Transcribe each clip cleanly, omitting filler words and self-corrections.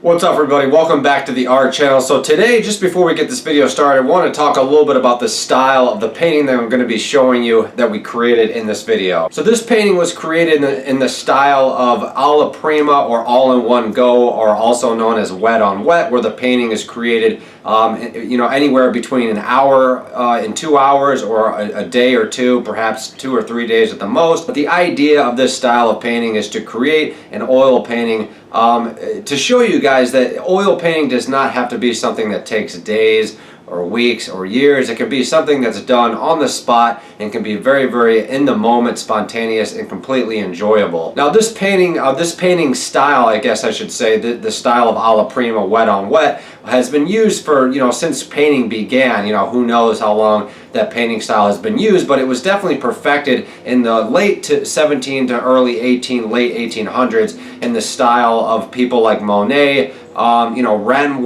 What's up, everybody? Welcome back to the art channel. So today, just before we get this video started, I want to talk a little bit about the style of the painting that I'm going to be showing you that we created in this video. So this painting was created in the style of alla prima, or all in one go, or also known as wet on wet, where the painting is created anywhere between an hour and 2 hours, or a day or two, perhaps 2 or 3 days at the most. But the idea of this style of painting is to create an oil painting to show you guys that oil painting does not have to be something that takes days or weeks or years. It can be something that's done on the spot and can be very, very in the moment, spontaneous, and completely enjoyable. Now this painting style, I guess I should say, the style of alla prima, wet on wet, has been used for, since painting began. Who knows how long that painting style has been used, but it was definitely perfected in the late 17 to early late 1800s in the style of people like Monet, Renoir,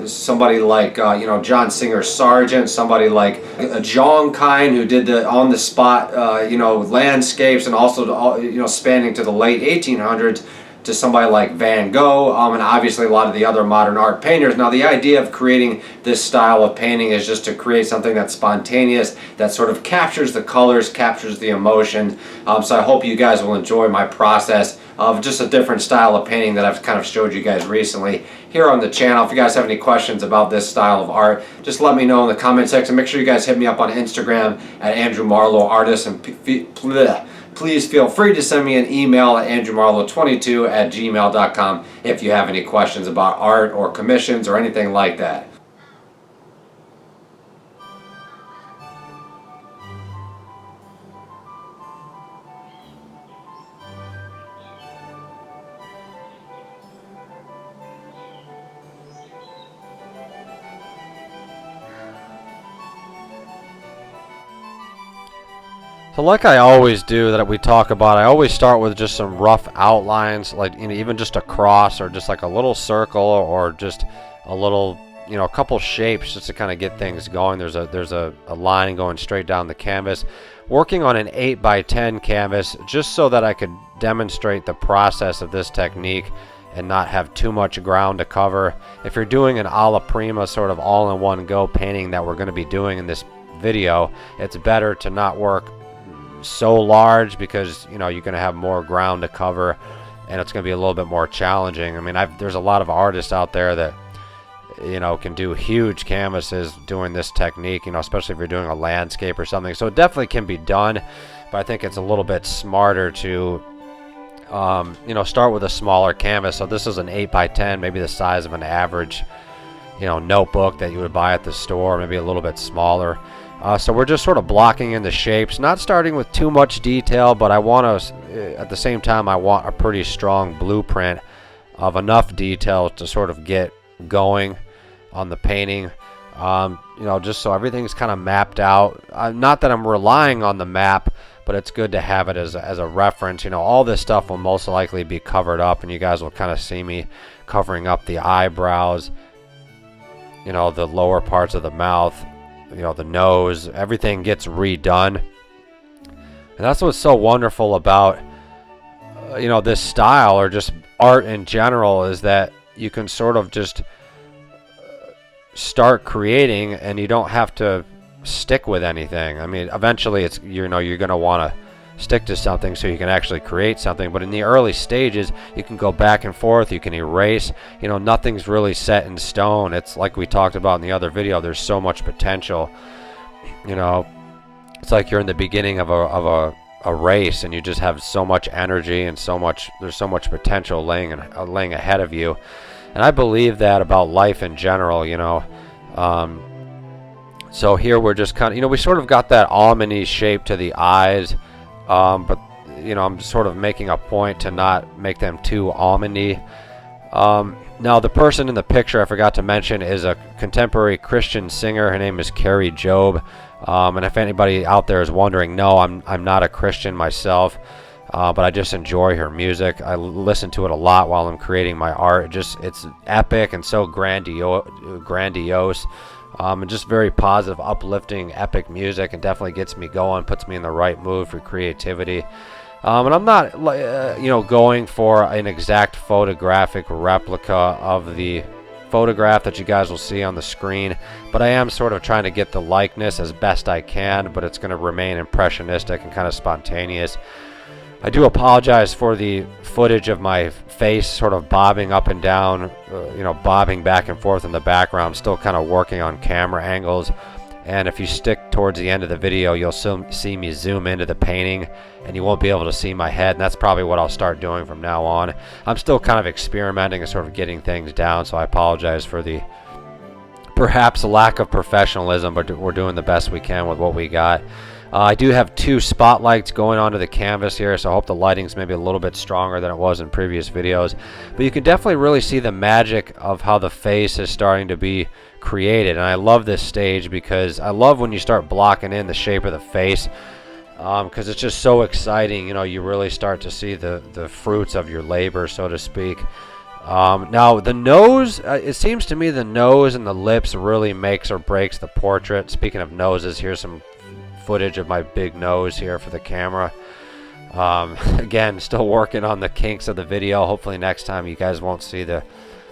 somebody like John Singer Sargent, somebody like John Kine, who did the on the spot landscapes, and also spanning to the late 1800s to somebody like Van Gogh, and obviously a lot of the other modern art painters. Now the idea of creating this style of painting is just to create something that's spontaneous, that sort of captures the colors, captures the emotion. So I hope you guys will enjoy my process of just a different style of painting that I've kind of showed you guys recently here on the channel. If you guys have any questions about this style of art, just let me know in the comment section. Make sure you guys hit me up on Instagram at Andrew Marlowe Artist, and please feel free to send me an email at andrewmarlowe22@gmail.com if you have any questions about art or commissions or anything like that. So like I always do, that we talk about, I always start with just some rough outlines, like even just a cross, or just like a little circle, or just a little, a couple shapes, just to kind of get things going. There's a line going straight down the canvas. Working on an 8x10 canvas, just so that I could demonstrate the process of this technique and not have too much ground to cover. If you're doing an alla prima sort of all-in-one go painting that we're going to be doing in this video, it's better to not work so large, because you're going to have more ground to cover and it's going to be a little bit more challenging. I mean, there's a lot of artists out there that can do huge canvases doing this technique, especially if you're doing a landscape or something. So it definitely can be done, but I think it's a little bit smarter to start with a smaller canvas. So this is an 8x10, maybe the size of an average notebook that you would buy at the store, maybe a little bit smaller. So we're just sort of blocking in the shapes, not starting with too much detail, but I want to, at the same time, I want a pretty strong blueprint of enough detail to sort of get going on the painting, just so everything's kind of mapped out. Not that I'm relying on the map, but it's good to have it as a reference. All this stuff will most likely be covered up, and you guys will kind of see me covering up the eyebrows, the lower parts of the mouth, the nose. Everything gets redone, and that's what's so wonderful about this style, or just art in general, is that you can sort of just start creating and you don't have to stick with anything. I mean, eventually it's you're going to want to stick to something so you can actually create something, but in the early stages you can go back and forth, you can erase. Nothing's really set in stone. It's like we talked about in the other video, there's so much potential. It's like you're in the beginning of a race, and you just have so much energy and there's so much potential laying ahead of you. And I believe that about life in general. So here we're just kind of, we sort of got that almond-y shape to the eyes. But I'm sort of making a point to not make them too almondy. Now the person in the picture I forgot to mention is a contemporary Christian singer. Her name is Carrie Job. And if anybody out there is wondering, no, I'm not a Christian myself, but I just enjoy her music. I listen to it a lot while I'm creating my art. It's epic and so grandiose. And just very positive, uplifting, epic music, and definitely gets me going, puts me in the right mood for creativity. And I'm not, going for an exact photographic replica of the photograph that you guys will see on the screen, but I am sort of trying to get the likeness as best I can, but it's going to remain impressionistic and kind of spontaneous. I do apologize for the footage of my face sort of bobbing up and down, bobbing back and forth in the background. Still kind of working on camera angles. And if you stick towards the end of the video, you'll see me zoom into the painting and you won't be able to see my head. And that's probably what I'll start doing from now on. I'm still kind of experimenting and sort of getting things down, so I apologize for the perhaps lack of professionalism, but we're doing the best we can with what we got. I do have 2 spotlights going onto the canvas here, so I hope the lighting's maybe a little bit stronger than it was in previous videos. But you can definitely really see the magic of how the face is starting to be created. And I love this stage because I love when you start blocking in the shape of the face, because it's just so exciting. You really start to see the fruits of your labor, so to speak. Now the nose, it seems to me the nose and the lips really makes or breaks the portrait. Speaking of noses, here's some footage of my big nose here for the camera. Again, still working on the kinks of the video. Hopefully next time you guys won't see the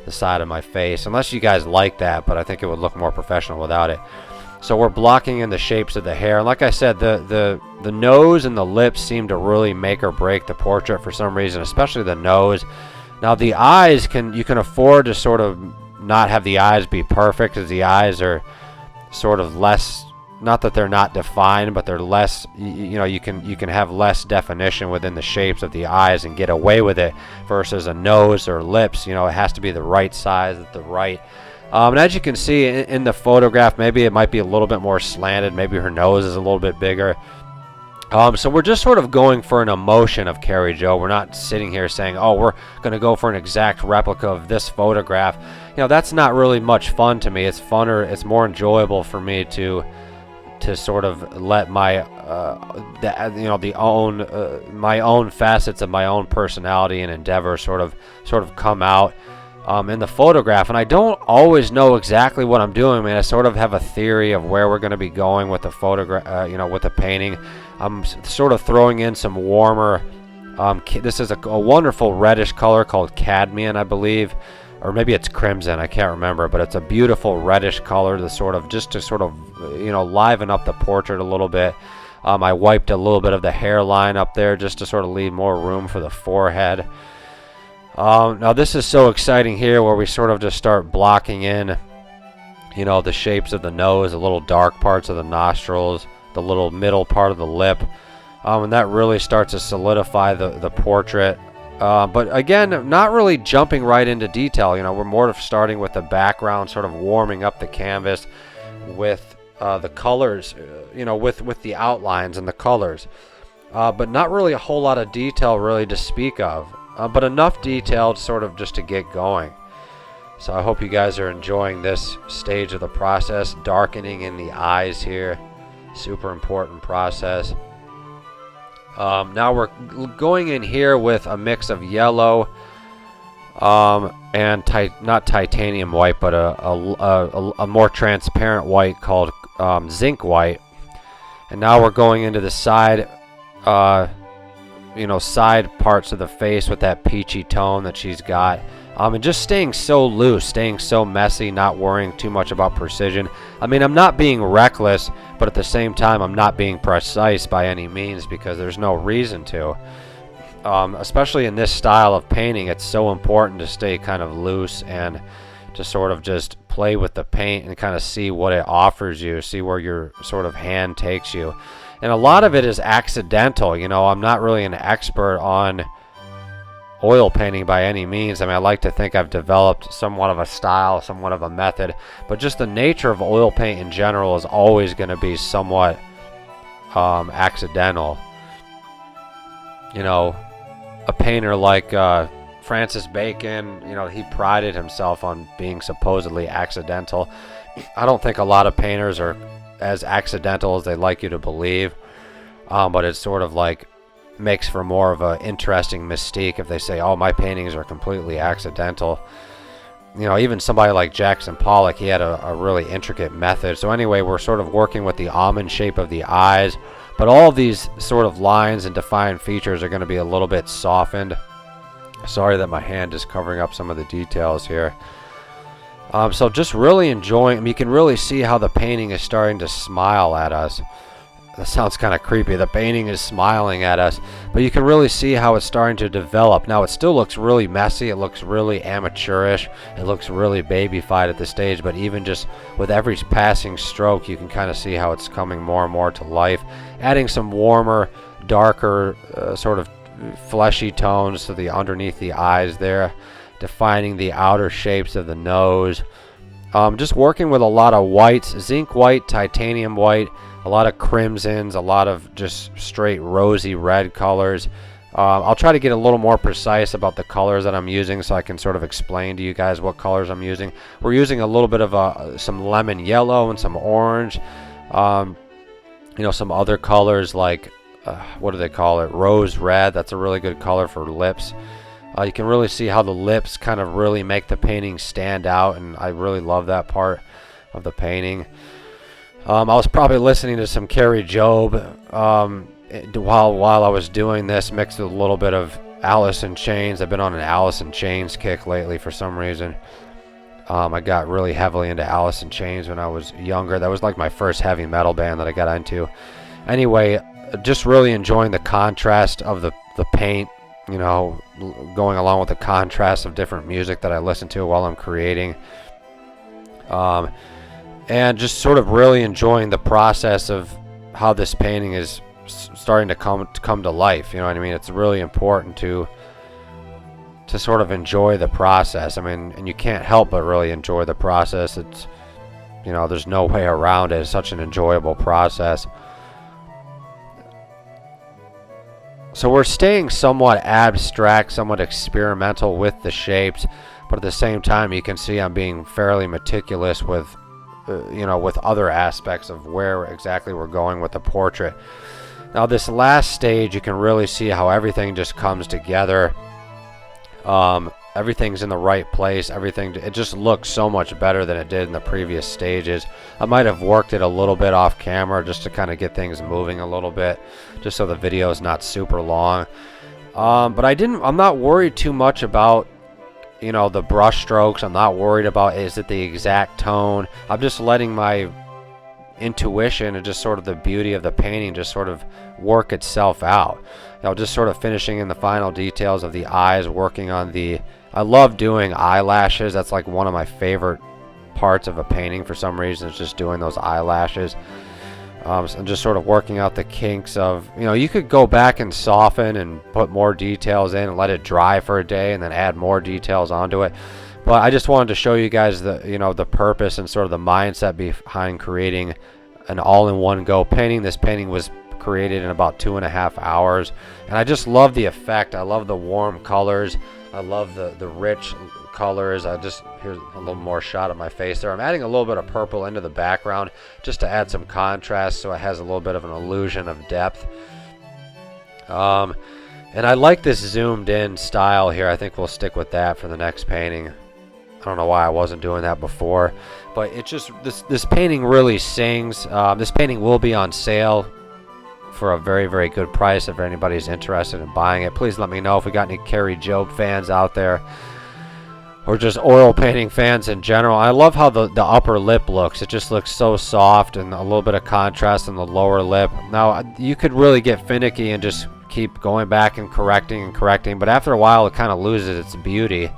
side of my face, unless you guys like that, but I think it would look more professional without it. So we're blocking in the shapes of the hair, and like I said, the nose and the lips seem to really make or break the portrait for some reason, especially the nose. Now the eyes, you can afford to sort of not have the eyes be perfect, because the eyes are sort of less, not that they're not defined, but they're less, you can have less definition within the shapes of the eyes and get away with it, versus a nose or lips. It has to be the right size at the right. And as you can see in the photograph, maybe it might be a little bit more slanted. Maybe her nose is a little bit bigger. So we're just sort of going for an emotion of Carrie Jo. We're not sitting here saying, oh, we're going to go for an exact replica of this photograph. That's not really much fun to me. It's funner, it's more enjoyable for me to sort of let my my own facets of my own personality and endeavor sort of come out in the photograph. And I don't always know exactly what I'm doing. I sort of have a theory of where we're going to be going with the photograph, with the painting. I'm sort of throwing in some warmer, this is a wonderful reddish color called cadmium, I believe, or maybe it's crimson, I can't remember, but it's a beautiful reddish color to sort of liven up the portrait a little bit. I wiped a little bit of the hairline up there just to sort of leave more room for the forehead. Now this is so exciting here, where we sort of just start blocking in, the shapes of the nose, the little dark parts of the nostrils, the little middle part of the lip, and that really starts to solidify the portrait. But again, not really jumping right into detail. We're more of starting with the background, sort of warming up the canvas with the colors, with the outlines and the colors. But not really a whole lot of detail really to speak of, but enough detail sort of just to get going. So I hope you guys are enjoying this stage of the process. Darkening in the eyes here, super important process. Now we're going in here with a mix of yellow and not titanium white, but a more transparent white called zinc white. And now we're going into the side side parts of the face with that peachy tone that she's got. And just staying so loose, staying so messy, not worrying too much about precision. I'm not being reckless, but at the same time, I'm not being precise by any means, because there's no reason to. Especially in this style of painting, it's so important to stay kind of loose and to sort of just play with the paint and kind of see what it offers you, see where your sort of hand takes you. And a lot of it is accidental. I'm not really an expert on oil painting by any means. I like to think I've developed somewhat of a style, somewhat of a method, but just the nature of oil paint in general is always going to be somewhat accidental. A painter like Francis Bacon, he prided himself on being supposedly accidental. I don't think a lot of painters are as accidental as they like you to believe, but it's sort of like makes for more of an interesting mystique if they say, oh, my paintings are completely accidental. Even somebody like Jackson Pollock, he had a really intricate method. So anyway, we're sort of working with the almond shape of the eyes, But all of these sort of lines and defined features are going to be a little bit softened. Sorry that my hand is covering up some of the details here. So just really enjoying, I mean, you can really see how the painting is starting to smile at us. That sounds kind of creepy. The painting is smiling at us, but you can really see how it's starting to develop. Now, it still looks really messy. It looks really amateurish. It looks really babyfied at this stage, but even just with every passing stroke, you can kind of see how it's coming more and more to life. Adding some warmer, darker, sort of fleshy tones to the underneath the eyes there, defining the outer shapes of the nose. Just working with a lot of whites, zinc white, titanium white, a lot of crimsons, a lot of just straight rosy red colors. I'll try to get a little more precise about the colors that I'm using so I can sort of explain to you guys what colors I'm using. We're using a little bit of some lemon yellow and some orange. Some other colors like, what do they call it? Rose red. That's a really good color for lips. You can really see how the lips kind of really make the painting stand out, and I really love that part of the painting. I was probably listening to some Carrie Job while I was doing this, mixed with a little bit of Alice in Chains. I've been on an Alice in Chains kick lately for some reason. I got really heavily into Alice in Chains when I was younger. That was like my first heavy metal band that I got into. Anyway, just really enjoying the contrast of the paint, going along with the contrast of different music that I listen to while I'm creating. And just sort of really enjoying the process of how this painting is starting to come to life. You know what I mean? It's really important to sort of enjoy the process. I mean, and you can't help but really enjoy the process. It's, there's no way around it. It's such an enjoyable process. So we're staying somewhat abstract, somewhat experimental with the shapes, but at the same time, you can see I'm being fairly meticulous with with other aspects of where exactly we're going with the portrait. Now, this last stage, you can really see how everything just comes together. Everything's in the right place. It just looks so much better than it did in the previous stages. I might have worked it a little bit off camera just to kind of get things moving a little bit, just so the video is not super long. But I'm not worried too much about the brush strokes. I'm not worried about is it the exact tone. I'm just letting my intuition and just sort of the beauty of the painting just sort of work itself out. Just sort of finishing in the final details of the eyes, working on I love doing eyelashes. That's like one of my favorite parts of a painting for some reason, is just doing those eyelashes. And just sort of working out the kinks of, you could go back and soften and put more details in and let it dry for a day and then add more details onto it. But I just wanted to show you guys the purpose and sort of the mindset behind creating an all-in-one go painting. This painting was created in about 2.5 hours, and I just love the effect. I love the warm colors. I love the rich colors. Here's a little more shot of my face there. I'm adding a little bit of purple into the background just to add some contrast so it has a little bit of an illusion of depth. And I like this zoomed in style here. I think we'll stick with that for the next painting. I don't know why I wasn't doing that before, but it just, this painting really sings. This painting will be on sale for a very, very good price. If anybody's interested in buying it, please let me know. If we got any Carrie Job fans out there, or just oil painting fans in general. I love how the upper lip looks. It just looks so soft, and a little bit of contrast in the lower lip. Now, you could really get finicky and just keep going back and correcting, but after a while it kind of loses its beauty.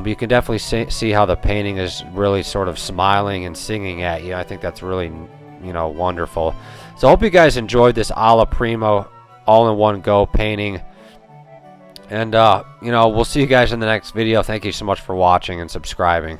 You can definitely see how the painting is really sort of smiling and singing at you. I think that's really, wonderful. So I hope you guys enjoyed this Alla Primo all-in-one go painting. And, we'll see you guys in the next video. Thank you so much for watching and subscribing.